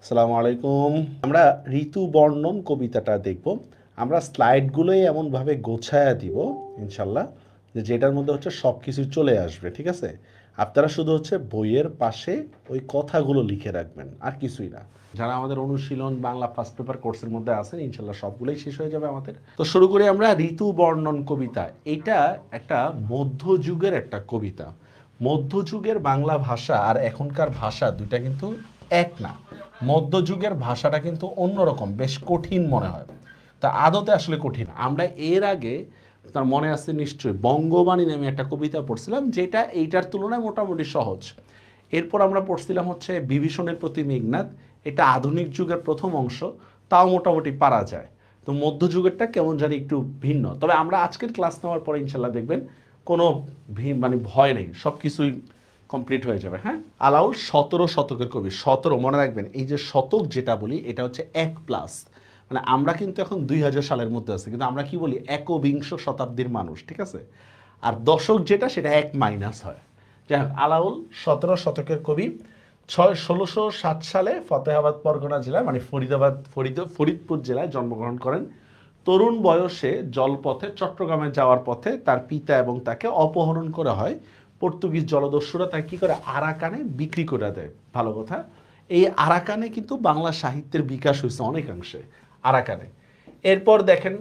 আসসালামু আলাইকুম। আমরা ঋতু বর্ণন কবিতাটা দেখব। আমরা স্লাইডগুলোই এমনভাবে গোছায়া দিব ইনশাল্লাহ যেটার মধ্যে হচ্ছে সব কিছু চলে আসবে, ঠিক আছে? আপনারা শুধু হচ্ছে বইয়ের পাশে ওই কথাগুলো লিখে রাখবেন, আর কিছুই না। যারা আমাদের অনুশীলন বাংলা ফার্স্ট পেপার কোর্সের মধ্যে আছেন ইনশাল্লাহ সবগুলোই শেষ হয়ে যাবে আমাদের। তো শুরু করি আমরা ঋতু বর্ণন কবিতা। এটা একটা মধ্যযুগের একটা কবিতা। মধ্যযুগের বাংলা ভাষা আর এখনকার ভাষা দুইটা কিন্তু এক না। মধ্যযুগের ভাষাটা কিন্তু অন্যরকম, বেশ কঠিন মনে হয়। তা আদতে আসলে কঠিন। আমরা এর আগে, তার মনে আছে নিশ্চয়ই, বঙ্গবাণী নামে একটা কবিতা পড়ছিলাম, যেটা এইটার তুলনায় মোটামুটি সহজ। এরপর আমরা পড়ছিলাম হচ্ছে বিভীষণের প্রতি মেঘনাদ। এটা আধুনিক যুগের প্রথম অংশ, তাও মোটামুটি পারা যায়। তো মধ্যযুগেরটা কেমন জানি একটু ভিন্ন। তবে আমরা আজকের ক্লাস নেওয়ার পরে ইনশাল্লাহ দেখবেন কোনো মানে ভয় নেই, সব কিছুই কমপ্লিট হয়ে যাবে। হ্যাঁ, আলাউল 17 শতকের কবি। 17 মনে রাখবেন, এই যে শতক যেটা বলি এটা হচ্ছে 1+। মানে আমরা কিন্তু এখন 2000 সালের মধ্যে আছি, কিন্তু আমরা কি বলি একবিংশ শতাব্দীর মানুষ, ঠিক আছে? আর দশক যেটা সেটা 1- হয়। যাই হোক, আলাউল 17 শতকের কবি। 1607 সালে ফতেহাবাদ পরগনা জেলায়, মানে ফরিদপুর জেলায় জন্মগ্রহণ করেন। তরুণ বয়সে জলপথে চট্টগ্রামে যাওয়ার পথে তার পিতা এবং তাকে অপহরণ করা হয়। পর্তুগিজ জলদস্যুরা তাকে কি করে, আরাকানে বিক্রি করে দেয়। ভালো কথা, এই আরাকানে কিন্তু বাংলা সাহিত্যের বিকাশ হয়েছে অনেকাংশে, আরাকানে। এরপর দেখেন,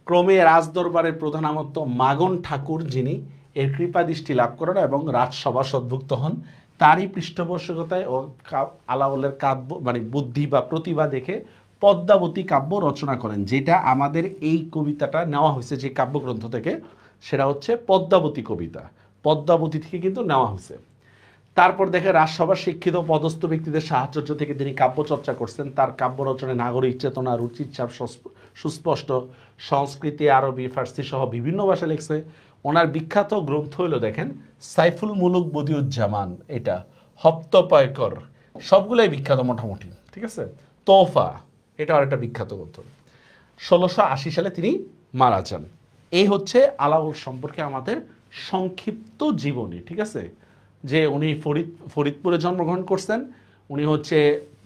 ক্রমে রাজদরবারের প্রধানমত্ব মাগন ঠাকুর, যিনি এর কৃপাদৃষ্টি লাভ করেন এবং রাজসভা সদ্ভুক্ত হন, তারই পৃষ্ঠপোষকতায় ও আলাওলের কাব্য মানে বুদ্ধি বা প্রতিভা দেখে পদ্মাবতী কাব্য রচনা করেন। যেটা আমাদের এই কবিতাটা নেওয়া হয়েছে যে কাব্যগ্রন্থ থেকে, সেটা হচ্ছে পদ্মাবতী কবিতা। পদ্মাবতী থেকে কিন্তু নেওয়া হয়েছে। তারপর দেখে রাজসভার শিক্ষিত পদস্থ ব্যক্তিদের সাহায্য থেকে তিনি কাব্য চর্চা করছেন। তার কাব্য রচনায় নাগরিক চেতনা, রুচির ছাপ সুস্পষ্ট। সংস্কৃতি, আরবি, ফার্সি সহ বিভিন্ন ভাষা লিখছে। ওনার বিখ্যাত গ্রন্থ হইল দেখেন সাইফুল মুলুক বদিউজ্জামান, এটা হপ্তপয়কর, সবগুলাই বিখ্যাত মোটামুটি, ঠিক আছে? তোফা, এটা আর একটা বিখ্যাত গ্রন্থ। 1680 সালে তিনি মারা যান। এই হচ্ছে আলাউল সম্পর্কে আমাদের সংক্ষিপ্ত জীবনী, ঠিক আছে? যে উনি ফরিদপুরে জন্মগ্রহণ করছেন, উনি হচ্ছে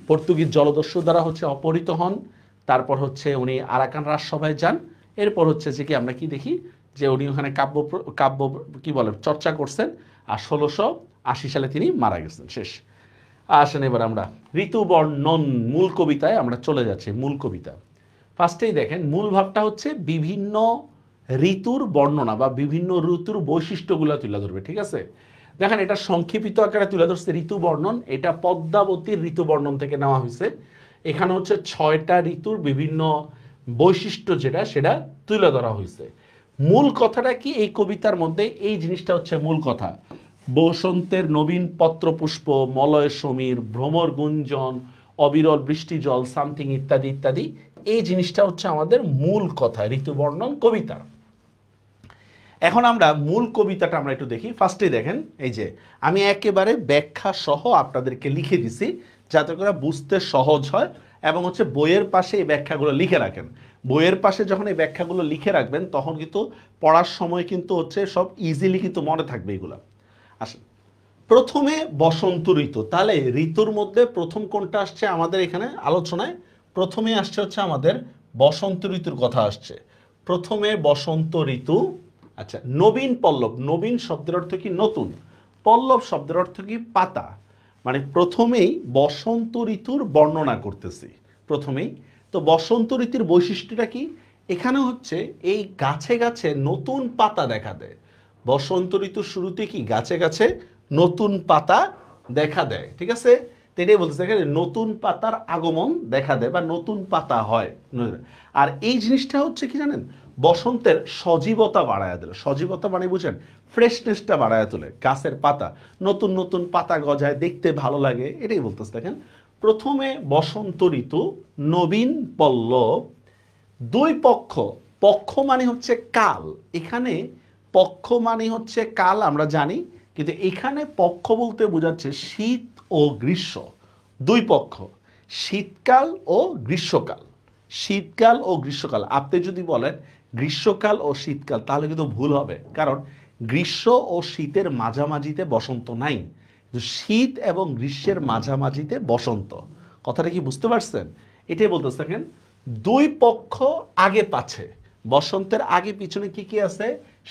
পর্তুগিজ জলদস্যু দ্বারা হচ্ছে অপহৃত হন, তারপর হচ্ছে উনি আরাকান রাজসভায় যান। এরপর হচ্ছে যে কি আমরা কি দেখি, যে উনি ওখানে কাব্য কাব্য কি বলে চর্চা করছেন, আর 1680 সালে তিনি মারা গেছেন, শেষ। আসেন এবার আমরা ঋতুবর্ণন মূল কবিতায় আমরা চলে যাচ্ছি। মূল কবিতা ফার্স্টেই দেখেন, মূল ভাবটা হচ্ছে বিভিন্ন ঋতুর বর্ণনা বা বিভিন্ন ঋতুর বৈশিষ্ট্যগুলো তুলে ধরবে, ঠিক আছে? দেখেন, এটা সংক্ষেপিত আকারে তুলে ধরছে ঋতু বর্ণন। এটা পদ্মাবতীর ঋতু বর্ণন থেকে নেওয়া হয়েছে। এখানে হচ্ছে 6টা ঋতুর বিভিন্ন বৈশিষ্ট্য যেটা সেটা তুলে ধরা হয়েছে। মূল কথাটা কি এই কবিতার মধ্যে, এই জিনিসটা হচ্ছে মূল কথা। বসন্তের নবীন পত্রপুষ্প, মলয় সমীর, ভ্রমর গুঞ্জন, অবিরল বৃষ্টি জল, সামথিং ইত্যাদি ইত্যাদি, এই জিনিসটা হচ্ছে আমাদের মূল কথা ঋতুবর্ণন কবিতার। এখন আমরা মূল কবিতাটা আমরা একটু দেখি। ফার্স্টে দেখেন, এই যে আমি একেবারে ব্যাখ্যা সহ আপনাদেরকে লিখে দিছি যাতে করে বুঝতে সহজ হয়, এবং হচ্ছে বইয়ের পাশে এই ব্যাখ্যাগুলো লিখে রাখেন। বইয়ের পাশে যখন এই ব্যাখ্যাগুলো লিখে রাখবেন তখন কিন্তু পড়ার সময় কিন্তু হচ্ছে সব ইজিলি কিন্তু মনে থাকবে এগুলো। আসেন, প্রথমে বসন্ত ঋতু। তাহলে ঋতুর মধ্যে প্রথম কোনটা আসছে আমাদের এখানে আলোচনায়? প্রথমে আসছে হচ্ছে আমাদের বসন্ত ঋতুর কথা আসছে। প্রথমে বসন্ত ঋতু। আচ্ছা, নবীন পল্লব, নবীন শব্দের অর্থ কি? নতুন। পল্লব শব্দের অর্থ কি? পাতা। মানে প্রথমেই বসন্ত ঋতুর বর্ণনা করতেছি প্রথমেই। তো বসন্ত ঋতুর বৈশিষ্ট্যটা কি? এখানে হচ্ছে এই গাছে গাছে নতুন পাতা দেখা দেয়। বসন্ত ঋতুর শুরুতে কি গাছে গাছে নতুন পাতা দেখা দেয়, ঠিক আছে? এটাই বলতেছে, এখানে নতুন পাতার আগমন দেখা দেয় বা নতুন পাতা হয়। আর এই জিনিসটা হচ্ছে কি জানেন, বসন্তের সজীবতা বাড়ায় দিল। সজীবতা মানে বুঝেন, ফ্রেশনেসটা বাড়ায় তোলে। গাছের পাতা, নতুন নতুন পাতা গজায়, দেখতে ভালো লাগে, এটাই বলতেছে। দেখেন, প্রথমে বসন্ত ঋতু, নবীন পল্লব, দুই পক্ষ। পক্ষ মানে হচ্ছে কাল। এখানে পক্ষ মানে হচ্ছে কাল, আমরা জানি, কিন্তু এখানে পক্ষ বলতে বোঝাচ্ছে শীত ও গ্রীষ্ম, দুই পক্ষ। শীতকাল ও গ্রীষ্মকাল। শীতকাল ও গ্রীষ্মকাল। আপনি যদি বলেন গ্রীষ্মকাল ও শীতকাল তাহলে কিন্তু ভুল হবে, কারণ গ্রীষ্ম ও শীতের মাঝামাঝিতে বসন্ত নাই, শীত এবং গ্রীষ্মের মাঝামাঝিতে বসন্ত। কথাটা কি বুঝতে পারছেন? এটাই বলতেছে দেখেন, দুই পক্ষ আগে পাছে, বসন্তের আগে পিছনে কি কি আছে?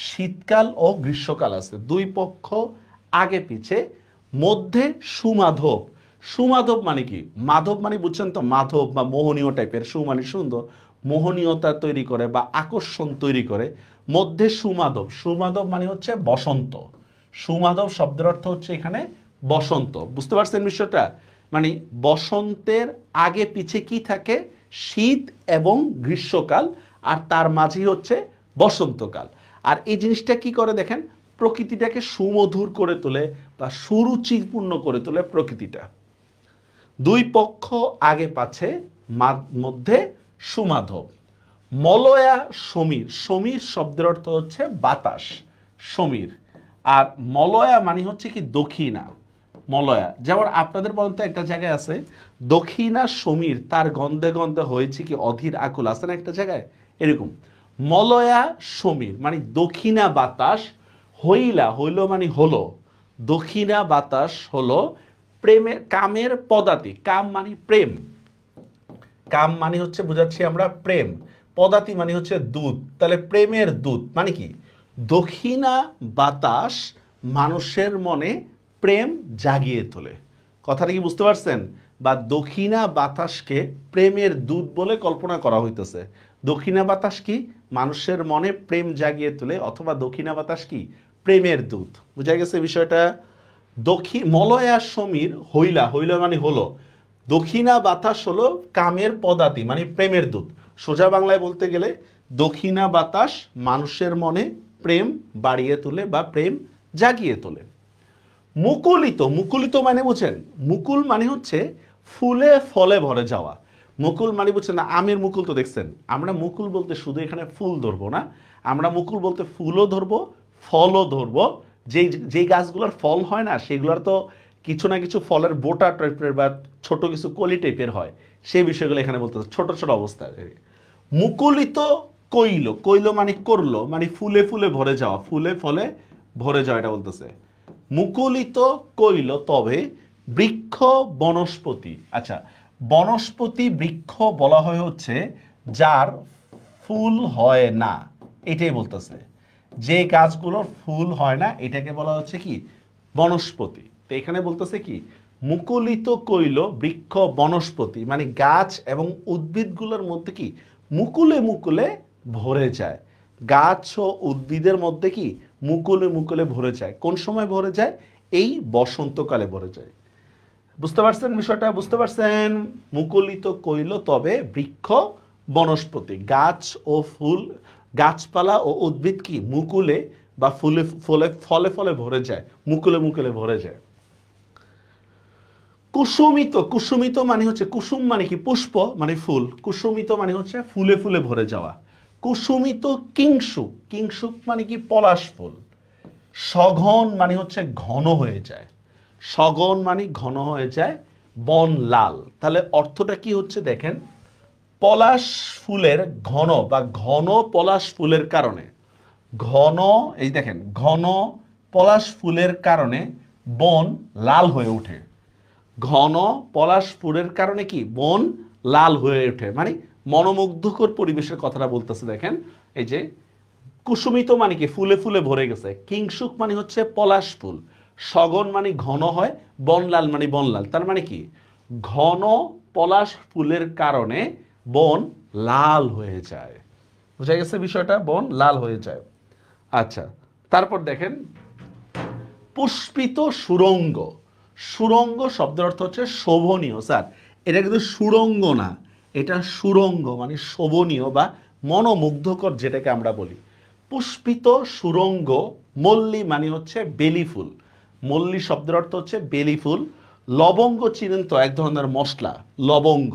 শীতকাল ও গ্রীষ্মকাল আছে। দুই পক্ষ আগে পিছে, মধ্যে সুমাধব। সুমাধব মানে কি? মাধব মানে বুঝছেন তো, মাধব বা মোহনীয় টাইপের, সু মানে সুন্দর, মোহনীয়তা তৈরি করে বা আকর্ষণ তৈরি করে। মধ্যে সুমাধব, সুমাধব মানে হচ্ছে বসন্ত। সুমাধব শব্দের অর্থ হচ্ছে এখানে বসন্ত। বুঝতে পারছেন বিষয়টা? মানে বসন্তের আগে পিছে কি থাকে? শীত এবং গ্রীষ্মকাল, আর তার মাঝেই হচ্ছে বসন্তকাল। আর এই জিনিসটা কি করে দেখেন, প্রকৃতিটাকে সুমধুর করে তোলে বা সুরুচিপূর্ণ করে তোলে প্রকৃতিটা। দুই পক্ষ আগে পাছে, মধ্যে সুমাধব। মলয়া সমীর, সমীর শব্দের অর্থ হচ্ছে বাতাস, সমীর। আর মলয়া মানে হচ্ছে কি দক্ষিণা। মলয়া যেমন আপনাদের বলতে একটা জায়গায় আছে, দক্ষিণা সমীর তার গন্ধে গন্ধে হয়েছে কি অধীর আকুল, আছে না একটা জায়গায় এরকম। মলয়া সমীর মানে দক্ষিণা বাতাস, হইলা, হইল মানে হলো, দক্ষিণা বাতাস হলো প্রেমের, কামের পদাতি, কাম মানে প্রেম, কাম মানে হচ্ছে বুঝাচ্ছি আমরা প্রেম, পদাতি মানে হচ্ছে দূত, তাহলে প্রেমের দূত মানে কি? দক্ষিণা বাতাস মানুষের মনে প্রেম জাগিয়ে তোলে। কথাটা কি বুঝতে পারছেন? বা দক্ষিণা বাতাসকে প্রেমের দূত বলে কল্পনা করা হইতেছে। দক্ষিণা বাতাস কি? মানুষের মনে প্রেম জাগিয়ে তোলে, অথবা দক্ষিণা বাতাস কি? প্রেমের দূত। বুঝা গেছে বিষয়টা? মলয়া সমীর হইলা, হইলা মানে হলো, দক্ষিণা বাতাস হলো কামের পদাতি মানে প্রেমের দূত। সোজা বাংলায় বলতে গেলে দক্ষিণা বাতাস মানুষের মনে প্রেম বাড়িয়ে তোলে বা প্রেম জাগিয়ে তোলে। মুকুলিত, মুকুলিত মানে বুঝেন? মুকুল মানে হচ্ছে ফুলে ফলে ভরে যাওয়া। মুকুল মানে বুঝছেন না, আমের মুকুল তো দেখছেন। আমরা মুকুল বলতে শুধু এখানে ফুল ধরবো না, আমরা মুকুল বলতে ফুলও ধরবো, ফলও ধরবো। যেই যেই গাছগুলোর ফল হয় না, সেগুলোর তো কিছু না কিছু ফলের বোটা টাইপের বা ছোট কিছু কলি টাইপের হয়, সেই বিষয়গুলো এখানে বলতে ছোট ছোট অবস্থায়। মুকুলিত কইল, কইল মানে করলো, মানে ফুলে ফুলে ভরে যাওয়া, ফুলে ফলে ভরে যাওয়া, এটা বলতেছে। মুকুলিত কইল তবে বৃক্ষ বনস্পতি। আচ্ছা, বনস্পতি বৃক্ষ বলা হয় হচ্ছে যার ফুল হয় না, এটাই বলতেছে। যে গাছগুলোর ফুল হয় না এটাকে বলা হচ্ছে কি? বনস্পতি। তো এখানে বলতেছে কি? মুকুলিত কইল বৃক্ষ বনস্পতি, মানে গাছ এবং উদ্ভিদগুলোর মধ্যে কি মুকুলে মুকুলে ভরে যায়। গাছ ও উদ্ভিদের মধ্যে কি মুকুলে মুকুলে ভরে যায়। কোন সময় ভরে যায়? এই বসন্তকালে ভরে যায়। বুঝতে পারছেন বিষয়টা? বুঝতে পারছেন? মুকুলিত কইল তবে বৃক্ষ বনস্পতি, গাছ ও ফুল, গাছপালা ও উদ্ভিদ কি মুকুলে বা ফুলে ফলে ফলে ফলে ভরে যায়, মুকুলে মুকুলে ভরে যায়। কুসুমিত, কুসুমিত মানে হচ্ছে, কুসুম মানে কি? পুষ্প মানে ফুল, কুসুমিত মানে হচ্ছে ফুলে ফুলে ভরে যাওয়া। কুসুমিত কিংসুক, কিংসুক মানে কি? পলাশ ফুল। সঘন মানে হচ্ছে ঘন হয়ে যায়, সঘন মানে ঘন হয়ে যায়। বন লাল, তাহলে অর্থটা কি হচ্ছে দেখেন, পলাশ ফুলের ঘন বা ঘন পলাশ ফুলের কারণে, ঘন, এই দেখেন ঘন পলাশ ফুলের কারণে বন লাল হয়ে ওঠে। ঘন পলাশ ফুলের কারণে কি বন লাল হয়ে ওঠে, মানে মনোমুগ্ধকর পরিবেশের কথাটা বলতেছে। দেখেন এই যে কুসুমিত মানে কি? ফুলে ফুলে ভরে গেছে। কিংসুক মানে হচ্ছে পলাশ ফুল, সঘন মানে ঘন হয়, বনলাল মানে বনলাল। তার মানে কি? ঘন পলাশ ফুলের কারণে বন লাল হয়ে যায়। বুঝা গেছে বিষয়টা? বন লাল হয়ে যায়। আচ্ছা, তারপর দেখেন পুষ্পিত সুরঙ্গ। সুরঙ্গ শব্দের অর্থ হচ্ছে শোভনীয়। স্যার এটা কিন্তু সুরঙ্গ না, এটা সুরঙ্গ মানে শোভনীয় বা মনোমুগ্ধকর, যেটাকে আমরা বলি। পুষ্পিত সুরঙ্গ। মল্লী মানে হচ্ছে বেলি ফুল, মল্লী শব্দের অর্থ হচ্ছে বেলি ফুল। লবঙ্গ চিনেন তো, এক ধরনের মশলা, লবঙ্গ,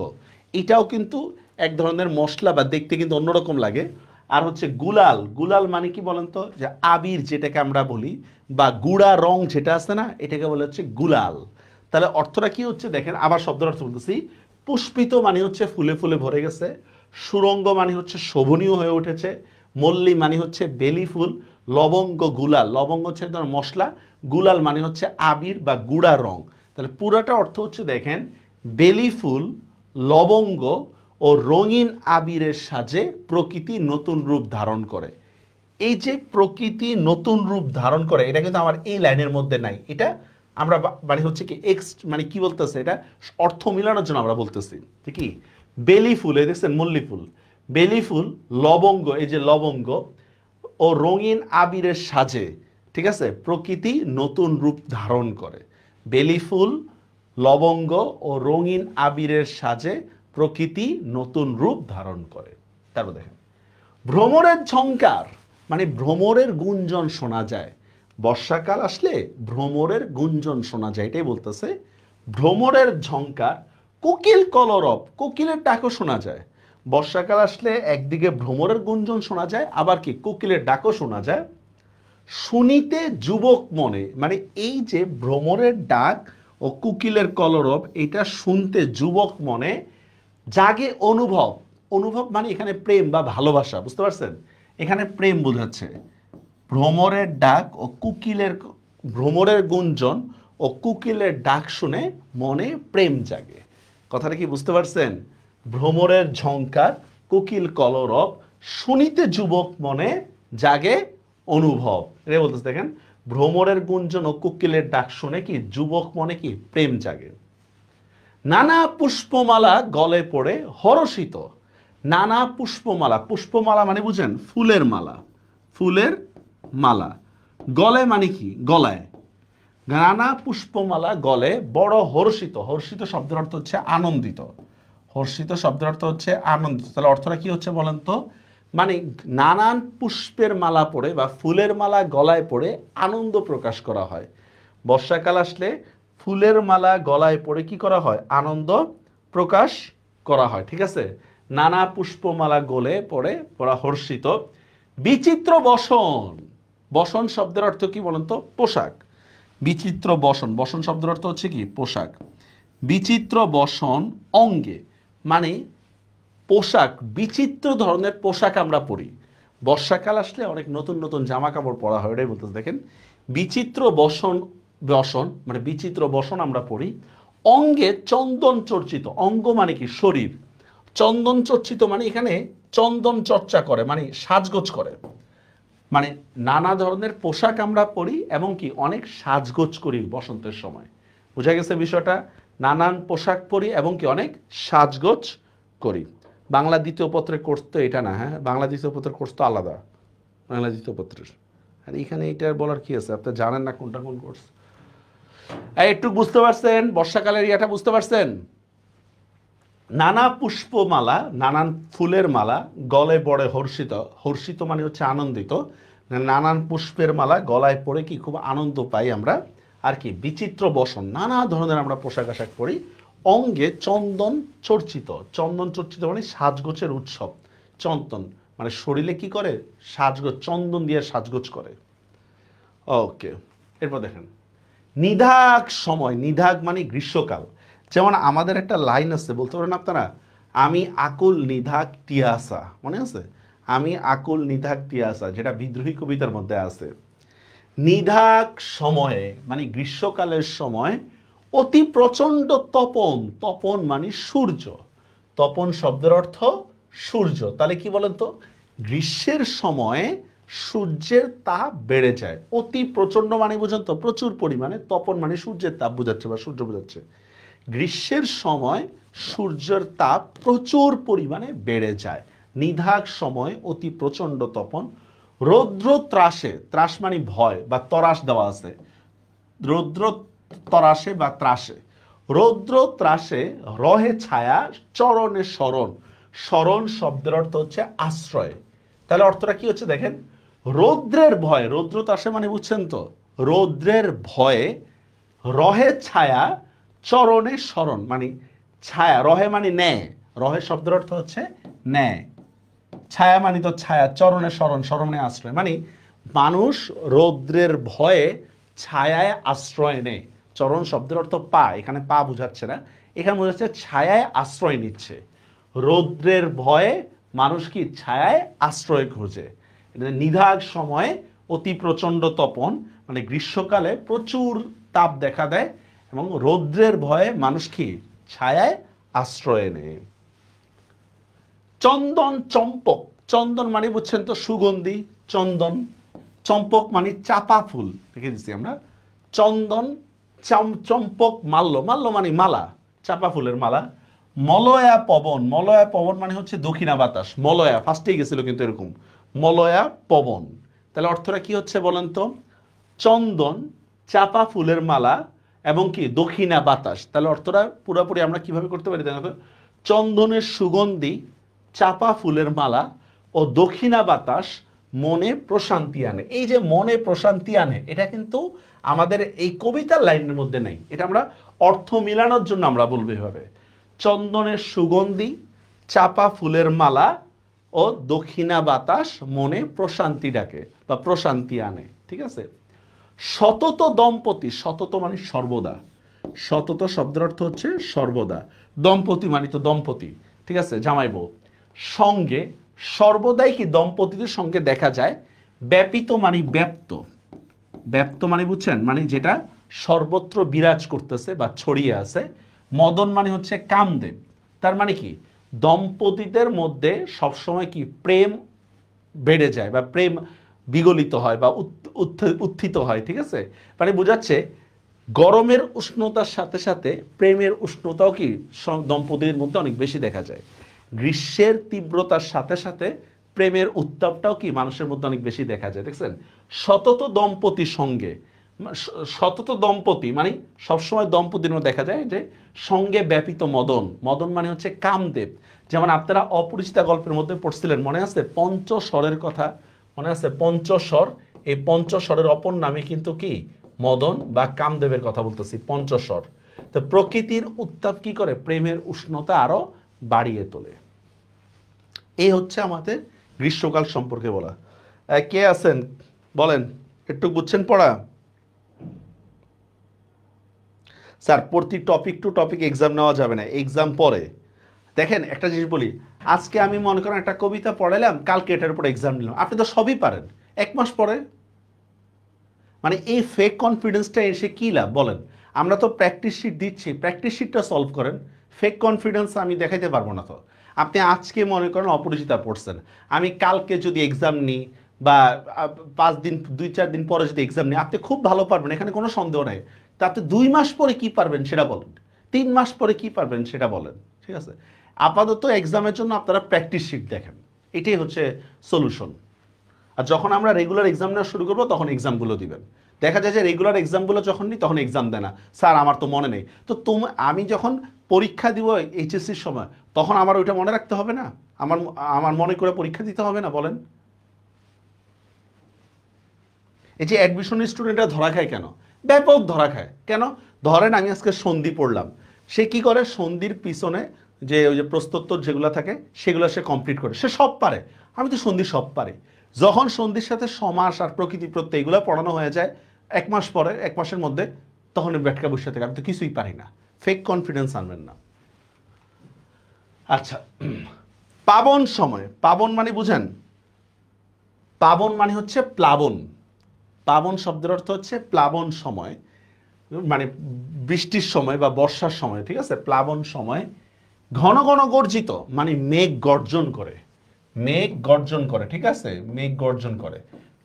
এটাও কিন্তু এক ধরনের মশলা বা দেখতে কিন্তু অন্যরকম লাগে। আর হচ্ছে গুলাল, গুলাল মানে কি বলেন তো? যে আবির যেটাকে আমরা বলি, বা গুড়া রং যেটা আছে না, এটাকে বলে হচ্ছে গুলাল। তাহলে অর্থটা কি হচ্ছে দেখেন, আবার শব্দের অর্থ বলতেছি। পুষ্পিত মানে হচ্ছে ফুলে ফুলে ভরে গেছে, সুরঙ্গ মানে হচ্ছে শোভনীয় হয়ে উঠেছে, মল্লী মানে হচ্ছে বেলি ফুল, লবঙ্গ গুলাল, লবঙ্গ হচ্ছে মশলা, গুলাল মানে হচ্ছে আবির বা গুড়া রং। তাহলে পুরাটা অর্থ হচ্ছে দেখেন, বেলি ফুল, লবঙ্গ ও রঙিন আবিরের সাজে প্রকৃতি নতুন রূপ ধারণ করে। এই যে প্রকৃতি নতুন রূপ ধারণ করে, এটা কিন্তু আমার এই লাইনের মধ্যে নাই। এটা আমরা মানে হচ্ছে কি মানে কি বলতেছে, এটা অর্থ মিলানোর জন্য আমরা বলতেছি ঠিকই। বেলি ফুল, এই দেখছেন মল্লি ফুল, বেলি ফুল, লবঙ্গ, এই যে লবঙ্গ ও রঙিন আবিরের সাজে, ঠিক আছে, প্রকৃতি নতুন রূপ ধারণ করে। বেলি ফুল, লবঙ্গ ও রঙিন আবিরের সাজে প্রকৃতি নতুন রূপ ধারণ করে। তারপর দেখেন ভ্রমরের ঝংকার, মানে ভ্রমরের গুঞ্জন শোনা যায়। বর্ষাকাল আসলে ভ্রমরের গুঞ্জন শোনা যায়, এটাই বলতেছে। ভ্রমরের ঝংকার, কোকিল কলরব, কোকিলের ডাকও শোনা যায়। বর্ষাকাল আসলে একদিকে ভ্রমরের গুঞ্জন শোনা যায়, আবার কি কোকিলের ডাকও শোনা যায়। শুনিতে যুবক মনে, মানে এই যে ভ্রমরের ডাক ও কোকিলের কলরব, এটা শুনতে যুবক মনে জাগে অনুভব। অনুভব মানে এখানে প্রেম বা ভালোবাসা, বুঝতে পারছেন? এখানে প্রেম বোঝাচ্ছে। ভ্রমরের ডাক ও ভ্রমরের গুঞ্জন ও কোকিলের ডাক শুনে মনে প্রেম জাগে। কথাটা কি বুঝতে পারছেন? ভ্রমরের ঝংকার, কোকিল কলরব, শুনিতে যুবক মনে জাগে অনুভব। এটা বলতেছে দেখেন, ভ্রমরের গুঞ্জন ও কোকিলের ডাক শুনে কি যুবক মনে কি প্রেম জাগে। নানা পুষ্পমালা গলে পড়ে হরষিত। নানা পুষ্পমালা, পুষ্পমালা মানে বুঝেন ফুলের মালা, ফুলের মালা। গলে মানে কি গলায়। নানা পুষ্পমালা গলে বড় হর্ষিত। হর্ষিত শব্দের অর্থ হচ্ছে আনন্দিত। হর্ষিত শব্দের অর্থ হচ্ছে আনন্দিত। তাহলে অর্থটা কি হচ্ছে বলেন তো? মানে নানান পুষ্পের মালা পড়ে বা ফুলের মালা গলায় পড়ে আনন্দ প্রকাশ করা হয়। বর্ষাকাল আসলে ফুলের মালা গলায় পড়ে কি করা হয়? আনন্দ প্রকাশ করা হয়, ঠিক আছে। নানা পুষ্পমালা গলে পড়ে পড়া হর্ষিত। বিচিত্র বসন, বসন শব্দের অর্থ কি বলেন তো? পোশাক। বিচিত্র বসন, বসন শব্দের অর্থ হচ্ছে কি পোশাক। বিচিত্র বসন অঙ্গে, মানে পোশাক, বিচিত্র ধরনের পোশাক আমরা পরি। বর্ষাকাল আসলে অনেক নতুন নতুন জামা কাপড় পরা হয়, এটাই বলতেছে দেখেন। বিচিত্র বসন, বসন মানে বিচিত্র বসন আমরা পরি। অঙ্গে চন্দন চর্চিত, অঙ্গ মানে কি শরীর, চন্দন চর্চিত মানে এখানে চন্দন চর্চা করে, মানে সাজগোজ করে। মানে নানা ধরনের পোশাক আমরা পরি এবং কি অনেক সাজগোজ করি বসন্তের সময়। বোঝা গেছে বিষয়টা? নানান পোশাক পরি এবং কি অনেক সাজগোজ করি। বাংলা দ্বিতীয় পত্রের কোর্স তো এটা না, হ্যাঁ, বাংলা দ্বিতীয় পত্রের কোর্স তো আলাদা, বাংলা দ্বিতীয় পত্রের। আর এখানে এইটার বলার কি আছে? আপনি জানেন না কোনটা কোন কোর্স? একটু বুঝতে পারছেন? বর্ষাকালের ইয়াটা বুঝতে পারছেন? নানা পুষ্পমালা, নানান ফুলের মালা গলায় পড়ে হর্ষিত। হর্ষিত মানে হচ্ছে আনন্দিত। নানান পুষ্পের মালা গলায় পড়ে কি খুব আনন্দ পাই আমরা। আর কি বিচিত্র বসন, নানা ধরনের আমরা পোশাক আশাক পরি। অঙ্গে চন্দন চর্চিত, চন্দন চর্চিত মানে সাজগোজের উৎসব। চন্দন মানে শরীরে কি করে? সাজগোজ, চন্দন দিয়ে সাজগোজ করে। ওকে, এরপর দেখেন নিধাগ সময়। নিধাগ মানে গ্রীষ্মকাল। যেমন আমাদের একটা লাইন আছে, বলতে পারেন আপনারা, আমি আকুল নিধাগ টিয়াসা, মনে আছে? আমি আকুল নিধাগ টিয়াসা, যেটা বিদ্রোহী কবিতার মধ্যে আছে। নিধাগ সময়ে মানে গ্রীষ্মকালের সময় অতি প্রচণ্ড তপন, তপন মানে সূর্য। তপন শব্দের অর্থ সূর্য। তাহলে কি বলেন তো? গ্রীষ্মের সময় সূর্যের তাপ বেড়ে যায়। অতি প্রচণ্ড মানে বুঝেন তো প্রচুর পরিমাণে, তপন মানে সূর্যের তাপ বোঝাচ্ছে বা সূর্য বোঝাচ্ছে। গ্রীষ্মের সময় সূর্যের তাপ প্রচুর পরিমাণে বেড়ে যায়। নিধাগ সময় অতি প্রচণ্ড তপন। রৌদ্র ত্রাসে, ত্রাস মানে ভয় বা ত্রাস দেওয়া আছে, রৌদ্র ত্রাসে বা ত্রাসে। রৌদ্র ত্রাসে রহে ছায়া চরণে শরণ। শরণ শব্দের অর্থ হচ্ছে আশ্রয়। তাহলে অর্থটা কি হচ্ছে দেখেন, রৌদ্রের ভয়, রৌদ্র ত্রাসে মানে বুঝছেন তো, রৌদ্রের ভয়ে রহে ছায়া চরণে শরণ, মানে ছায়া, রহে মানে ন্যায়, রহে শব্দের অর্থ হচ্ছে ন্যায়। ছায়া মানে তো ছায়া, চরণে শরণ, শরণে আশ্রয়, মানে মানুষ রৌদ্রের ভয়ে ছায়ায় আশ্রয় নেয়। চরণ শব্দের অর্থ পা, এখানে পা বুঝাচ্ছে না, এখানে বোঝাচ্ছে ছায়ায় আশ্রয় নিচ্ছে। রৌদ্রের ভয়ে মানুষ কি ছায়ায় আশ্রয় খোঁজে। নিধাগ সময়ে অতি প্রচণ্ড তপন মানে গ্রীষ্মকালে প্রচুর তাপ দেখা দেয় এবং রৌদ্রের ভয়ে মানুষ কি ছায়ায় আশ্রয় নেয়। চন্দন চম্পক, চন্দন মানে বুঝছেন তো সুগন্ধি, চন্দন। চম্পক মানে চাপা ফুল, দেখে দিচ্ছি আমরা। চন্দন চম্পক মাল্য, মাল্য মানে মালা, চাপা ফুলের মালা। মলয়া পবন, মলয়া পবন মানে হচ্ছে দক্ষিণা বাতাস। মলয়া ফার্স্টেই গেছিল কিন্তু এরকম, মলয়া পবন। তাহলে অর্থটা কি হচ্ছে বলেন তো? চন্দন, চাপা ফুলের মালা এবং কি দক্ষিণা বাতাস। তাহলে অর্থটা পুরোপুরি আমরা কিভাবে করতে পারি দেখো তো? চন্দনের সুগন্ধি, চাপা ফুলের মালা ও দক্ষিণা বাতাস মনে প্রশান্তি আনে। এই যে মনে প্রশান্তি আনে, এটা কিন্তু আমাদের এই কবিতার লাইনের মধ্যে নেই, এটা আমরা অর্থ মিলানোর জন্য আমরা বলবো এভাবে। চন্দনের সুগন্ধি, চাপা ফুলের মালা ও দক্ষিণা বাতাস মনে প্রশান্তি ডাকে বা প্রশান্তি আনে, ঠিক আছে। সতত দম্পতি, সতত মানে সর্বদা, সতত শব্দের অর্থ হচ্ছে সর্বদা। দম্পতি মানে তো দম্পতি, ঠিক আছে, জামাই বউ। সঙ্গে, সর্বদাই কি দম্পতিদের সঙ্গে দেখা যায়। ব্যাপিত মানে ব্যাপ্ত, ব্যাপ্ত মানে বুঝছেন, মানে যেটা সর্বত্র বিরাজ করতেছে বা ছড়িয়ে আছে। মদন মানে হচ্ছে কামদেব। তার মানে কি দম্পতিদের মধ্যে সবসময় কি প্রেম বেড়ে যায় বা প্রেম বিগলিত হয় বা উত্থিত হয়, ঠিক আছে। মানে বোঝাচ্ছে গরমের উষ্ণতার সাথে সাথে প্রেমের উষ্ণতাও কি দম্পতির মধ্যে অনেক বেশি দেখা যায়। গ্রীষ্মের তীব্রতার সাথে সাথে প্রেমের উত্তাপটাও কি মানুষের মধ্যে অনেক বেশি দেখা যায়, দেখছেন। সতত দম্পতির সঙ্গে, সতত দম্পতি মানে সবসময় দম্পতির মধ্যে দেখা যায় যে সঙ্গে ব্যাপিত মদন, মদন মানে হচ্ছে কামদেব। যেমন আপনারা অপরিচিতা গল্পের মধ্যে পড়ছিলেন, মনে আছে পঞ্চস্বরের কথা, মনে আছে পঞ্চস্বর। এই পঞ্চস্বরের অপর নামে কিন্তু কি মদন বা কামদেবের কথা বলতেছি, পঞ্চস্বর। তো প্রকৃতির উত্তাপ কি করে প্রেমের উষ্ণতা আরো বাড়িয়ে তোলে। এই হচ্ছে আমাদের গ্রীষ্মকাল সম্পর্কে বলা। কে আছেন বলেন, একটু বুঝছেন পড়া? স্যার প্রতি টপিক টু টপিক এক্সাম নেওয়া যাবে না, এক্সাম পরে। দেখেন একটা জিনিস বলি, আজকে আমি মনে করেন একটা কবিতা পড়াইলাম, কালকে এটার উপর এক্সাম নিলাম, আপনি তো সবই পারেন, এক মাস পরে। মানে এই ফেক কনফিডেন্সটা এসে কি লাভ বলেন? আমরা তো প্র্যাকটিস শিট দিচ্ছি, প্র্যাকটিস শিটটা সলভ করেন। ফেক কনফিডেন্স আমি দেখাইতে পারবো না। তো আপনি আজকে মনে করেন অপরিচিতা পড়ছেন, আমি কালকে যদি এক্সাম নিই বা 5 দিন 2-4 দিন পরে যদি এক্সাম নিই, আপনি খুব ভালো পারবেন, এখানে কোনো সন্দেহ নাই। তা আপনি 2 মাস পরে কি পারবেন সেটা বলেন, 3 মাস পরে কি পারবেন সেটা বলেন, ঠিক আছে। আপাতত এক্সামের জন্য আপনারা প্র্যাকটিস শিট দেখেন, এটাই হচ্ছে সলিউশন। আর যখন আমরা রেগুলার এক্সাম নেওয়া শুরু করবো তখন এক্সামগুলো দিবেন। দেখা যায় যে রেগুলার এক্সামগুলো যখন নিই তখন এক্সাম দেয় না, স্যার আমার তো মনে নেই। তো আমি যখন পরীক্ষা দিব এইচএসসির সময়, তখন আমার ওইটা মনে রাখতে হবে না? আমার আমার মনে করে পরীক্ষা দিতে হবে না বলেন? এই যে অ্যাডমিশন স্টুডেন্টরা ধরা খায় কেন? ব্যাপক ধরা খায় কেন? ধরেন আমি আজকে সন্ধি পড়লাম, সে কি করে সন্ধির পিছনে যে ওই যে প্রশ্নোত্তর যেগুলো থাকে সেগুলো সে কমপ্লিট করে, সে সব পারে। আমি তো সন্ধি সব পারি। যখন সন্ধির সাথে সমাস আর প্রকৃতি প্রত্যয় এগুলো পড়ানো হয়ে যায় 1 মাস পরে, 1 মাসের মধ্যে, তখন ব্যাটকা বসে থাকে আমি তো কিছুই পারি না। ফেক কনফিডেন্স আনবেন না। আচ্ছা, পাবন সময়, পাবন মানে বুঝেন? পাবন মানে হচ্ছে প্লাবন। পাবন শব্দের অর্থ হচ্ছে প্লাবন সময়, মানে বৃষ্টির সময় বা বর্ষার সময়, ঠিক আছে। প্লাবন সময় ঘন ঘন গর্জিত মানে মেঘ গর্জন করে, মেঘ গর্জন করে, ঠিক আছে, মেঘ গর্জন করে।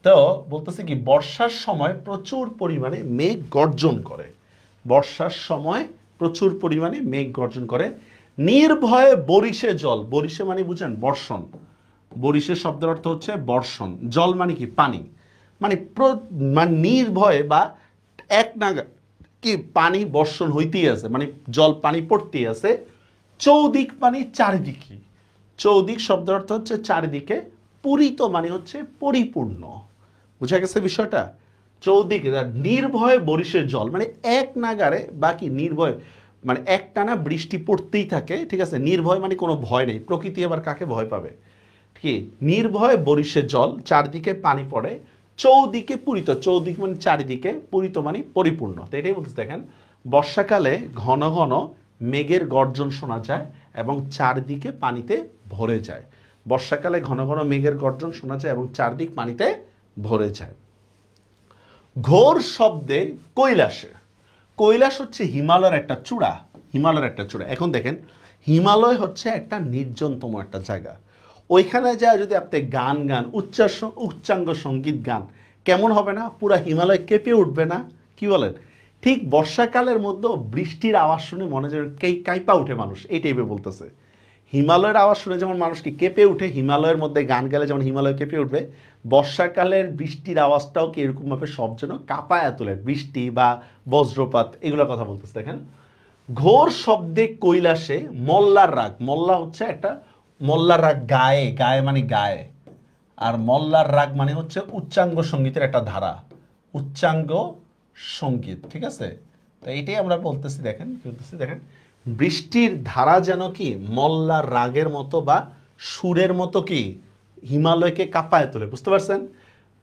তো বলতেছে কি বর্ষার সময় প্রচুর পরিমাণে মেঘ গর্জন করে, বর্ষার সময় প্রচুর পরিমাণে মেঘ গর্জন করে। নির্ভয়ে বরিশে জল, বরিশে মানে বুঝেন বর্ষণ, বরিশের শব্দের অর্থ হচ্ছে বর্ষণ। জল মানে কি পানি, মানে মানে নির্ভয়ে বা এক নাগা কি পানি বর্ষণ হইতেই আছে, মানে জল পানি পড়তেই আছে। চৌদিক মানে চারিদিকে, চৌদিক শব্দের অর্থ হচ্ছে চারিদিকে। পূরিত মানে হচ্ছে পরিপূর্ণ, বুঝা গেছে বিষয়টা? চৌদিকে নির্ভয়ে বরিশের জল মানে এক নাগারে বাকি নির্ভয়, মানে একটানা বৃষ্টি পড়তেই থাকে, ঠিক আছে। নির্ভয় মানে কোনো ভয় নেই, প্রকৃতি আবার কাকে ভয় পাবে? ঠিক নির্ভয় বরিশের জল, চারদিকে পানি পড়ে, চৌদিকে পূরিত, চৌদিক মানে চারিদিকে, পূরিত মানে পরিপূর্ণ। তো এটাই বলতে দেখেন বর্ষাকালে ঘন ঘন মেঘের গর্জন শোনা যায় এবং চারদিকে পানিতে ভরে যায়। বর্ষাকালে ঘন ঘন মেঘের গর্জন শোনা যায় এবং চারদিক পানিতে ভরে যায়। ঘোর শব্দে কৈলাসে, কৈলাস হচ্ছে হিমালয়ের একটা চূড়া, হিমালয়ের একটা চূড়া। এখন দেখেন হিমালয় হচ্ছে একটা নির্জনতম একটা জায়গা, ওইখানে যা যদি আপনি গান গান উচ্চাঙ্গ সঙ্গীত গান, কেমন হবে না? পুরা হিমালয় কেঁপে উঠবে না? কি বলেন? ঠিক বর্ষাকালের মধ্যে বৃষ্টির আওয়াজ শুনে মনে যেন কাইপা উঠে মানুষ, এই টাইপের বলতেছে। হিমালয়ের আওয়াজ শুনে যেমন মানুষ কি কেঁপে উঠে, হিমালয়ের মধ্যে গান গেলে যেমন হিমালয় কেঁপে উঠবে, বর্ষাকালের বৃষ্টির আওয়াজটাও কি এরকমভাবে সব যেন কাঁপায়া তোলে, বৃষ্টি বা বজ্রপাত এগুলোর কথা বলতেছে। দেখেন ঘোর শব্দে কৈলাসে মল্লার রাগ, মল্লা হচ্ছে একটা, মল্লার রাগ গায়ে, গায়ে মানে গায়ে, আর মল্লার রাগ মানে হচ্ছে উচ্চাঙ্গ সঙ্গীতের একটা ধারা, উচ্চাঙ্গ সঙ্গীত, ঠিক আছে? তো এইটাই আমরা বলতেছি। দেখেন কি বলতেছি, দেখেন বৃষ্টির ধারা যেন কি মল্লার রাগের মতো বা সুরের মতো কি হিমালয়কে কাঁপায় তোলে, বুঝতে পারছেন?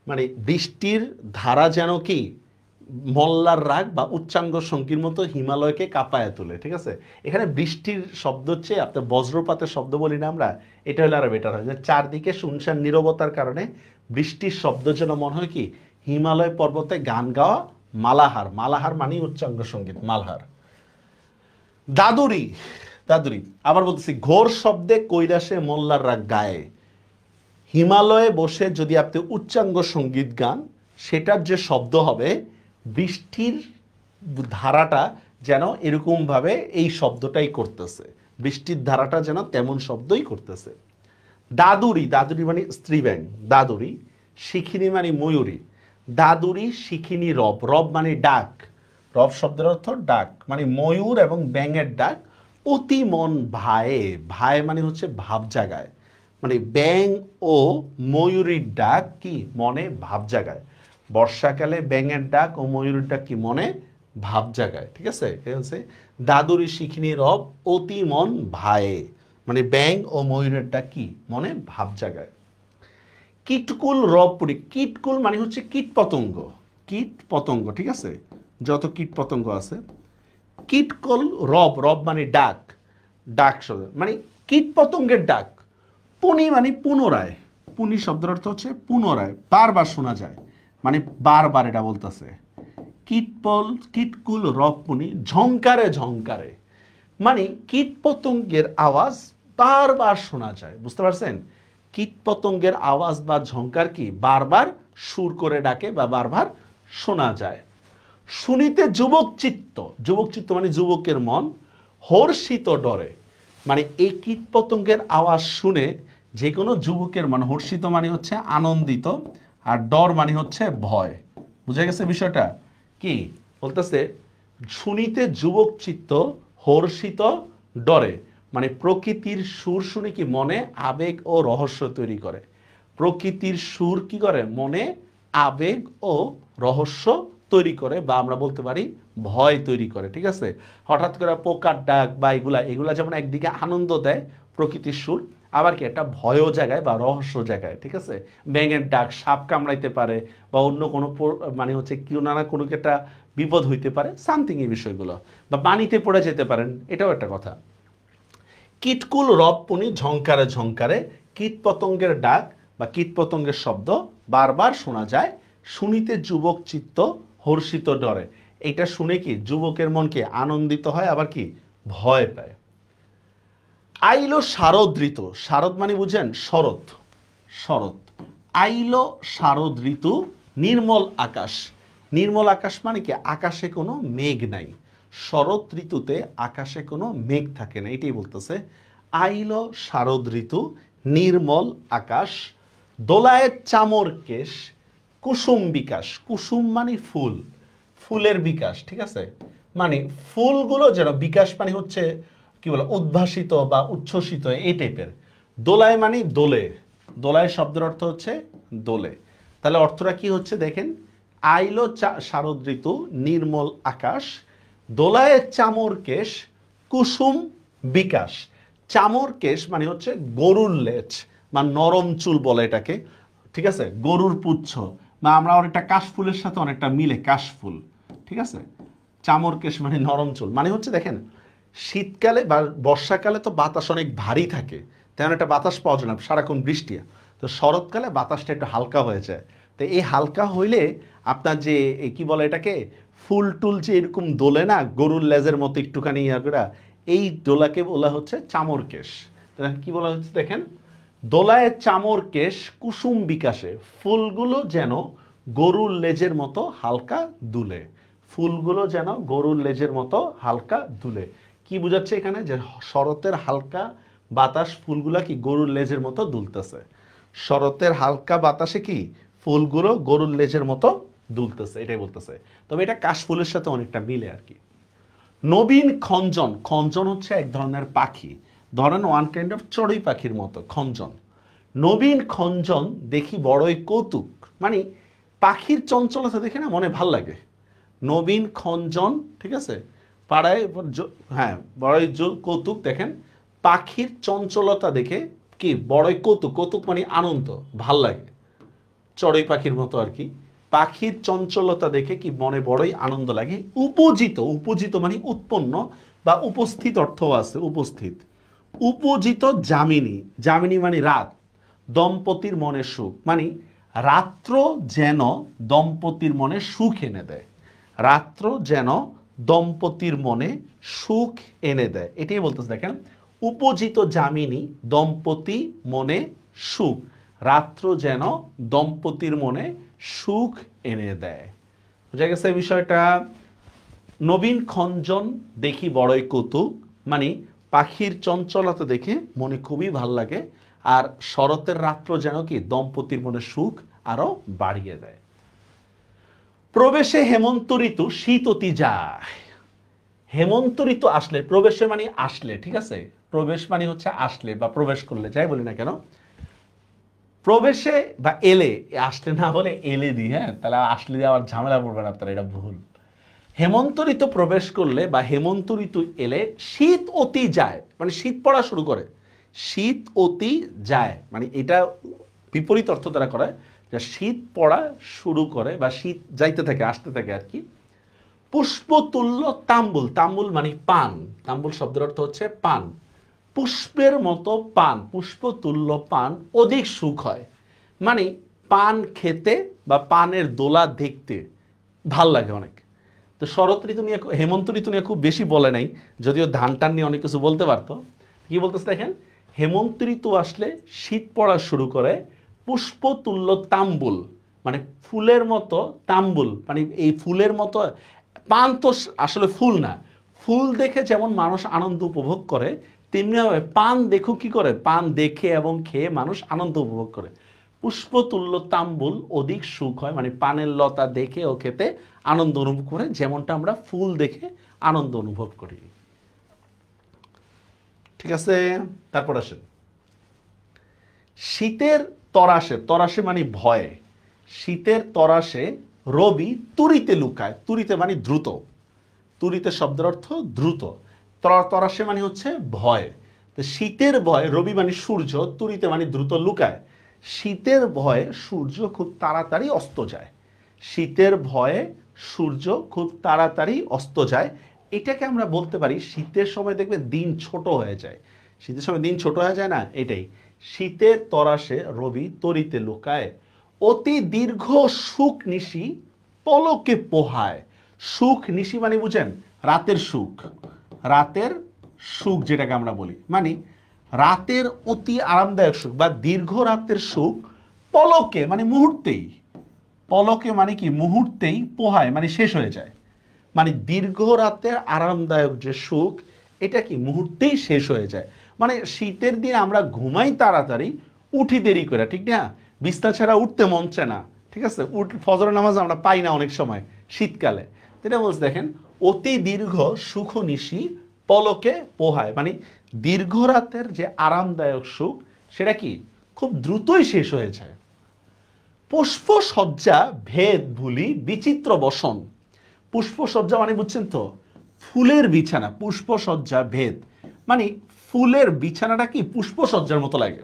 মানে বৃষ্টির ধারা যেন কি মল্লার রাগ বা উচ্চাঙ্গ সঙ্গীর মতো হিমালয়কে কাঁপায় তোলে, ঠিক আছে? এখানে বৃষ্টির শব্দ হচ্ছে আপনার বজ্রপাতের শব্দ বলি না আমরা, এটা হলে আরো বেটার হয়, যে চারদিকে শুনশান নীরবতার কারণে বৃষ্টির শব্দ যেন মনে হয় কি হিমালয় পর্বতে গান গাওয়া মালাহার, মালাহার মানে উচ্চাঙ্গ সঙ্গীত, মালহার। দাদুরি, দাদুরি আবার বলতেছি, ঘোর শব্দে কৈলাসে মল্লার রাগ গায়ে, হিমালয়ে বসে যদি আপনি উচ্চাঙ্গ সঙ্গীত গান, সেটার যে শব্দ হবে বৃষ্টির ধারাটা যেন এরকমভাবে এই শব্দটাই করতেছে, বৃষ্টির ধারাটা যেন তেমন শব্দই করতেছে। দাদুরি, দাদুরি মানে স্ত্রীব্যাং, দাদুরি। শিখিনী মানে ময়ূরী, দাদুরি শিখিনী রব, রব মানে ডাক, রব শব্দের অর্থ ডাক, মানে ময়ূর এবং ব্যাঙের ডাক। অতি মন ভায়ে, ভাই মানে হচ্ছে ভাব জাগায়, মানে ব্যাঙ ও ময়ূরীর ডাক কি মনে ভাব জাগায়। বর্ষাকালে ব্যাঙের ডাক ও ময়ূরীর ডাক কি মনে ভাব জাগায়, ঠিক আছে? হচ্ছে দাদুরি শিখিনী রব অতি মন ভায়ে, মানে ব্যাঙ ও ময়ূরের ডাক কি মনে ভাব জাগায়। কীটকুল রব পুরি, কীটকুল মানে হচ্ছে কীট পতঙ্গ, কীট পতঙ্গ, ঠিক আছে? যত কীট পতঙ্গ আছে, কীটকুল রব, রব মানে ডাক, ডাক শব্দ মানে কীট পতঙ্গের ডাক। পুনি মানে পুনরায়, পুনি শব্দের অর্থ হচ্ছে পুনরায়, বারবার শোনা যায়, মানে বারবার এটা বলতেছে। কীটকুল রব পুনি ঝংকারে ঝংকারে, মানে কীট পতঙ্গের আওয়াজ বারবার শোনা যায়, বুঝতে পারছেন? কীট পতঙ্গের আওয়াজ বা ঝংকার কি বারবার সুর করে ডাকে বা বারবার শোনা যায়। শুনিতে যুবক চিত্ত, যুবক চিত্ত মানে যুবকের মন, হর্ষিত ডরে, মানে এই কীট পতঙ্গের আওয়াজ শুনে যে কোনো যুবকের মন, হর্ষিত মানে হচ্ছে আনন্দিত, আর ডর মানে হচ্ছে ভয়। বুঝা গেছে বিষয়টা? কি বলতেছে, শুনিতে যুবক চিত্ত হর্ষিত ডরে, মানে প্রকৃতির সুর শুনে কি মনে আবেগ ও রহস্য তৈরি করে, প্রকৃতির সুর কি করে মনে আবেগ ও রহস্য তৈরি করে, বা আমরা বলতে পারি ভয় তৈরি করে, ঠিক আছে? হঠাৎ করে পোকার ডাক বা এগুলা যেমন একদিকে আনন্দ দেয় প্রকৃতির সুর, আবার কি একটা ভয়ও জায়গায় বা রহস্য জায়গায়, ঠিক আছে? ব্যাঙের ডাক, সাপ কামড়াইতে পারে, বা অন্য কোনো মানে হচ্ছে কেউ না কোনো একটা বিপদ হইতে পারে, সামথিং এই বিষয়গুলো, বা পানিতে পড়ে যেতে পারেন, এটাও একটা কথা। কীটকুল রব পুনি ঝংকারে ঝংকারে, কীট পতঙ্গের ডাক বা কীট পতঙ্গের শব্দ বারবার শোনা যায়, শুনিতে যুবক চিত্ত হর্ষিত ডরে, এটা শুনে কি যুবকের মনকে আনন্দিত হয়, আবার কি ভয় পায়। আইলো শারদ ঋতু, শারদ মানে বুঝেন শরৎ, শরৎ। আইলো শারদ ঋতু নির্মল আকাশ, নির্মল আকাশ মানে কি আকাশে কোনো মেঘ নাই, শরৎ ঋতুতে আকাশে কোনো মেঘ থাকে না, এটাই বলতেছে। আইলো শারদ ঋতু নির্মল আকাশ, দোলায় চামর কেশ কুসুম বিকাশ, কুসুম মানে ফুল, ফুলের বিকাশ, ঠিক আছে? মানে ফুলগুলো যেন বিকাশ মানে হচ্ছে কি বলে উদ্ভাসিত বা উচ্ছ্বসিত এই টাইপের। দোলায় মানে দোলে, দোলায় শব্দের অর্থ হচ্ছে দোলে। তাহলে অর্থটা কি হচ্ছে দেখেন, আইলো শারদ ঋতু নির্মল আকাশ, দোলায় চামর কেশ কুসুম বিকাশ। চামর কেশ মানে হচ্ছে গরুর লেজ বা নরম চুল বলে এটাকে, ঠিক আছে? গরুর পুচ্ছ, বা আমরা অনেকটা কাশফুলের সাথে অনেকটা মিলে কাশফুল, ঠিক আছে? চামর কেশ মানে নরম চুল, মানে হচ্ছে দেখেন শীতকালে বা বর্ষাকালে তো বাতাস অনেক ভারী থাকে, তেমন একটা বাতাস পাওয়া যায় না, সারাক্ষণ বৃষ্টি। তো শরৎকালে বাতাসটা একটু হালকা হয়ে যায়, তো এই হালকা হইলে আপনার যে কি বলে এটাকে ফুল টুল যে এরকম দোলে না গরুর লেজের মতো একটুখানি ইয়া করে, এই দোলাকে বলা হচ্ছে চামর কেশ। কি বলা হচ্ছে দেখেন, দোলায় চামর কেশ কুসুম বিকাশে, ফুলগুলো যেন গরুর লেজের মতো হালকা দুলে। ফুলগুলো যেন গরুর লেজের মতো হালকা দুলে। কি বোঝাচ্ছে এখানে, যে শরতের হালকা বাতাস ফুলগুলা কি গরুর লেজের মতো দুলতেছে। শরতের হালকা বাতাসে কি ফুলগুলো গরুর লেজের মতো দুলতেছে, এটাই বলতেছে। তবে এটা কাশফুলের সাথে অনেকটা মিলে আর কি। নবীন খঞ্জন, খঞ্জন হচ্ছে এক ধরনের পাখি, ধরেন ওয়ান কাইন্ড অফ চড়ুই পাখির মতো খঞ্জন। নবীন খঞ্জন দেখি বড়ই কৌতুক, মানে পাখির চঞ্চলতা দেখে না মনে ভাল লাগে। নবীন খঞ্জন, ঠিক আছে, পাড়ায় হ্যাঁ বড়ই কৌতুক, দেখেন পাখির চঞ্চলতা দেখে কি বড়ই কৌতুক, কৌতুক মানে আনন্দ, ভাল লাগে, চড়ুই পাখির মতো আর কি। পাখির চঞ্চলতা দেখে কি মনে বড়ই আনন্দ লাগে। উপজিত, উপজিত মানে উৎপন্ন বা উপস্থিত অর্থ আছে, উপস্থিত। উপজিত যামিনী, যামিনী মানে রাত, দম্পতির মনে সুখ, মানে রাত্র যেন দম্পতির মনে সুখ এনে দেয়। রাত্র যেন দম্পতির মনে সুখ এনে দেয়, এটাই বলতেছে। দেখেন উপজিত যামিনী দম্পতি মনে সুখ, রাত্র যেন দম্পতির মনে সুখ এনে দেয়। বুঝা গেছে বিষয়টা। নবীন খঞ্জন দেখি বড়ই কৌতুক, মানে পাখির চঞ্চলতা দেখে মনে খুবই ভাল লাগে, আর শরতের রাত্র যেন কি দম্পতির মনে সুখ আরো বাড়িয়ে দেয়। প্রবেশে হেমন্ত ঋতু শীত অতি যায়। হেমন্ত ঋতু আসলে, প্রবেশে মানে আসলে, ঠিক আছে, প্রবেশ মানে হচ্ছে আসলে বা প্রবেশ করলে, যাই বলি না কেন, প্রবেশে বা এলে, আসলে না বলে এলে দিই, হ্যাঁ, তাহলে আসলে দিয়ে আবার ঝামেলা পড়বেন আপনারা, এটা ভুল। হেমন্ত ঋতু প্রবেশ করলে বা হেমন্ত ঋতু এলে শীত অতি যায়, মানে শীত পড়া শুরু করে। শীত অতি যায় মানে এটা বিপরীত অর্থ দ্বারা করে, যে শীত পড়া শুরু করে বা শীত যাইতে থাকে, আসতে থাকে আর কি। পুষ্পতুল্য তাম্বুল, তাম্বুল মানে পান, তাম্বুল শব্দের অর্থ হচ্ছে পান। পুষ্পের মতো পান, পুষ্পতুল্য পান অধিক সুখ হয়, মানে পান খেতে বা পানের দোলা দেখতে ভাল লাগে অনেক। তো শরৎ ঋতু নিয়ে, হেমন্ত ঋতু নিয়ে খুব বেশি বলে নাই, যদিও ধান টান নিয়ে অনেক কিছু বলতে পারতো। কি বলতেছে দেখেন, হেমন্ত ঋতু আসলে শীত পড়া শুরু করে, পুষ্পতুল্য তাম্বুল মানে ফুলের মতো, তাম্বুল মানে এই ফুলের মতো। পান তো আসলে ফুল না, ফুল দেখে যেমন মানুষ আনন্দ উপভোগ করে, তেমনিভাবে পান দেখো কি করে, পান দেখে এবং খেয়ে মানুষ আনন্দ উপভোগ করে। পুষ্পতুল্য তাম্বুল অধিক সুখ হয়, মানে পানের লতা দেখে ও খেতে আনন্দ অনুভব করে, যেমনটা আমরা ফুল দেখে আনন্দ অনুভব করি। ঠিক আছে, তারপর আসেন শীতের তরাসে, তরাসে মানে ভয়, শীতের তরাসে রবি তুরিতে লুকায়, তুরিতে মানে দ্রুত, তুরিতে শব্দের অর্থ দ্রুত, তরাসে মানে হচ্ছে ভয়। তো শীতের ভয়, রবি মানে সূর্য, তুরিতে মানে দ্রুত লুকায়। শীতের ভয়ে সূর্য খুব তাড়াতাড়ি অস্ত যায়, শীতের ভয়ে সূর্য খুব তাড়াতাড়ি অস্ত যায়। এটাকে আমরা বলতে পারি শীতের সময় দেখবে দিন ছোট হয়ে যায়, শীতের সময় দিন ছোট হয়ে যায় না, এটাই। শীতের তরাসে রবি তরিতে লুকায়, অতি দীর্ঘ সুখ নিশি পলকে পোহায়। সুখ নিশি মানে বুঝেন রাতের সুখ, রাতের সুখ যেটাকে আমরা বলি, মানে রাতের অতি আরামদায়ক সুখ বা দীর্ঘ রাতের সুখ পলকে মানে মুহূর্তেই, পলকে মানে কি মুহূর্তেই, পোহায় মানে শেষ হয়ে যায়, মানে দীর্ঘ রাতের আরামদায়ক যে সুখ এটা কি মুহূর্তেই শেষ হয়ে যায়। মানে শীতের দিন আমরা ঘুমাই তাড়াতাড়ি, উঠি দেরি করে, ঠিক না, বিছনা ছাড়া উঠতে মন চায় না, ঠিক আছে, ফজর নামাজ আমরা পাই না অনেক সময় শীতকালে। এটা বলছে দেখেন, অতি দীর্ঘ সুখ নিশি পলকে পোহায়, মানে দীর্ঘ রাতের যে আরামদায়ক সুখ সেটা কি খুব দ্রুতই শেষ হয়ে যায়। পুষ্পসজ্জা ভেদ ভুলি বিচিত্র বসন, পুষ্পসজ্জা মানে বুঝছেন তো ফুলের বিছানা, পুষ্পসজ্জা ভেদ মানে ফুলের বিছানাটা কি পুষ্পসজ্জার মতো লাগে,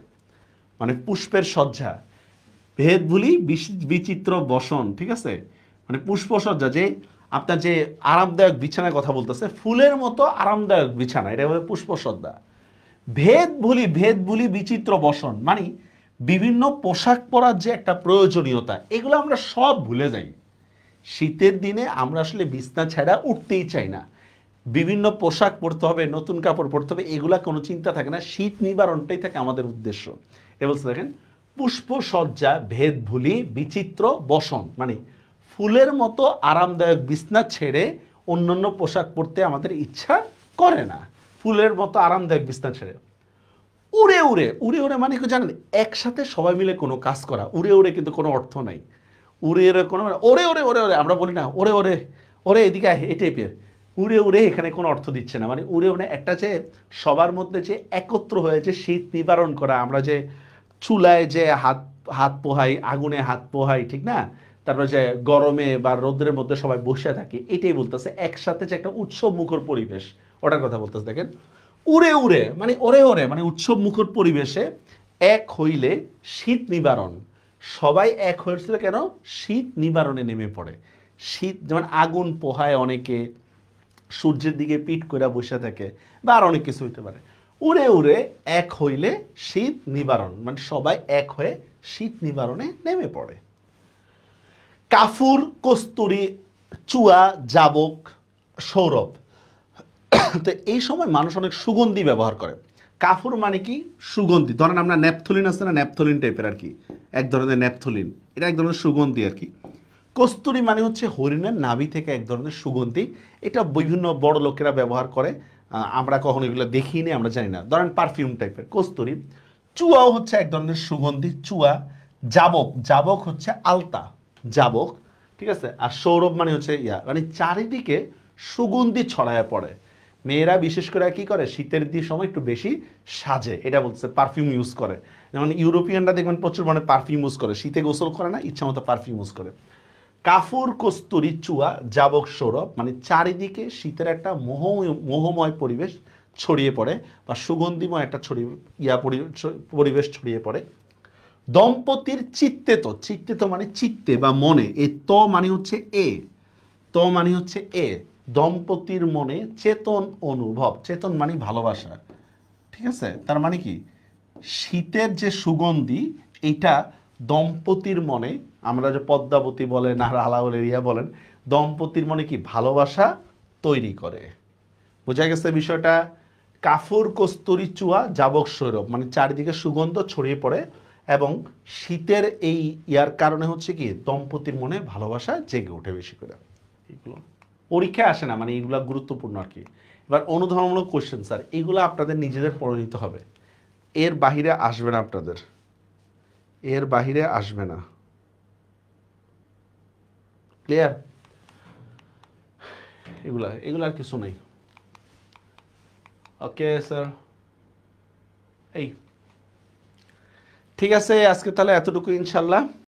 মানে পুষ্পের সজ্জা, ভেদ ভুলি বিচিত্র বসন, ঠিক আছে, মানে পুষ্পসজ্জা যে আপনার যে আরামদায়ক বিছানার কথা বলতেছে, ফুলের মতো আরামদায়ক বিছানা, এটা হলো পুষ্পসজ্জা। ভেদ ভুলি বিচিত্র বসন মানে বিভিন্ন পোশাক পরার যে একটা প্রয়োজনীয়তা, এগুলো আমরা সব ভুলে যাই, শীতের দিনে আমরা আসলে বিছনা ছাড়া উঠতেই চাই না, বিভিন্ন পোশাক পরতে হবে, নতুন কাপড় পরতে হবে, এগুলা কোনো চিন্তা থাকে না, শীত নিবারণটাই থাকে আমাদের উদ্দেশ্য। এ বলছে দেখেন, পুষ্পসজ্জা ভেদ ভুলি বিচিত্র বসন, মানে ফুলের মতো আরামদায়ক বিছনা ছেড়ে অন্যান্য পোশাক পরতে আমাদের ইচ্ছা করে না, ফুলের মতো আরামদায়ক বিছনা ছেড়ে। উড়ে উড়ে, উড়ে উড়ে মানে কি জানেন, একসাথে সবাই মিলে কোনো কাজ করা, উড়ে উড়ে কিন্তু কোনো অর্থ নাই। উড়ে উড়ে কোনো ওরে ওরে ওরে ওরে আমরা বলি না, ওরে ওরে ওরে এদিকে আয়, এই টাইপের উড়ে উড়ে এখানে কোনো অর্থ দিচ্ছে না। মানে উড়ে উড়ে একটা যে সবার মধ্যে যে একত্র হয়ে যে শীত নিবারণ করা, আমরা যে চুলায় যে হাত হাত পোহাই, আগুনে হাত পোহাই, ঠিক না, তারপরে যে গরমে বা রোদ্রের মধ্যে সবাই বসে থাকি, এটাই বলতেছে একসাথে যে একটা উৎসব মুখর পরিবেশ, ওটার কথা বলতেছে। দেখেন, উড়ে উড়ে মানে ওরে ওরে মানে উৎসব মুখর পরিবেশে এক হইলে শীত নিবারণ, সবাই এক হয়েছিল কেন, শীত নিবারণে নেমে পড়ে। শীত যেমন আগুন পোহায় অনেকে, সূর্যের দিকে পিঠ করে বসে থাকে, বা আর অনেক কিছু হইতে পারে। উড়ে উড়ে এক হইলে শীত নিবারণ, মানে সবাই এক হয়ে শীত নিবারণে নেমে পড়ে। কাফুর কস্তুরী চুয়া জাবক সৌরভ, তো এই সময় মানুষ অনেক সুগন্ধি ব্যবহার করে। কাফুর মানে কি, সুগন্ধি। ধরেন আমরা ন্যাপথলিন আছে না, ন্যাপথলিন টাইপের আর কি, এক ধরনের ন্যাপথলিন, এটা এক ধরনের সুগন্ধি আর কি। কস্তুরী মানে হচ্ছে হরিণের নাভি থেকে এক ধরনের সুগন্ধি, এটা বিভিন্ন বড় লোকেরা ব্যবহার করে, আমরা কখনো এগুলো দেখিনি, আমরা জানি না। ধরেন পারফিউম টাইপের কস্তুরী। চুয়াও হচ্ছে এক ধরনের সুগন্ধি, চুয়া। জাবক, জাবক হচ্ছে আলতা, জাবক, ঠিক আছে। আর সৌরভ মানে হচ্ছে ইয়া, মানে চারিদিকে সুগন্ধি ছড়ায় পড়ে। মেয়েরা বিশেষ করে কি করে, শীতের দিন সময় একটু বেশি সাজে, এটা বলছে, পারফিউম ইউজ করে। যেমন ইউরোপিয়ানরা দেখবেন প্রচুর মানে পারফিউম ইউজ করে, শীতে গোসল করে না, ইচ্ছা মতো পারফিউম ইউজ করে। কাফুর কস্তুরী চুয়া জাবক সৌরভ, মানে চারিদিকে শীতের একটা মোহময় পরিবেশ ছড়িয়ে পড়ে, বা সুগন্ধিময় একটা পরিবেশ ছড়িয়ে পড়ে। দম্পতির চিত্তে, তো চিত্তে তো মানে চিত্তে বা মনে, এ তো মানে হচ্ছে এ, তো মানে হচ্ছে এ, দম্পতির মনে চেতন অনুভব, চেতন মানে ভালোবাসা, ঠিক আছে। তার মানে কি, শীতের যে সুগন্ধি, এটা দম্পতির মনে, আমরা যে পদ্মাবতী বলেন আর আলাউল এরিয়া বলেন, দম্পতির মনে কি ভালোবাসা তৈরি করে। বোঝা গেছে বিষয়টা। কাফুর কস্তুরী চুয়া জাবক সৌরভ, মানে চারিদিকে সুগন্ধ ছড়িয়ে পড়ে, এবং শীতের এই ইয়ার কারণে হচ্ছে কি দম্পতির মনে ভালোবাসা জেগে ওঠে বেশি করে। এগুলো পরীক্ষায় আসে না, মানে এগুলো গুরুত্বপূর্ণ আর কি। এবার অনুধাবনমূলক কোশ্চেন স্যার, এগুলো আপনাদের নিজেদের পড়ে নিতে হবে, এর বাহিরে আসবে না আপনাদের, এর বাহিরে আসবে না। ক্লিয়ার? এগুলা এগুলো আর কিছু নেই। ওকে স্যার, এই ঠিক আছে, আজকে তাহলে এতটুকু ইনশাল্লাহ।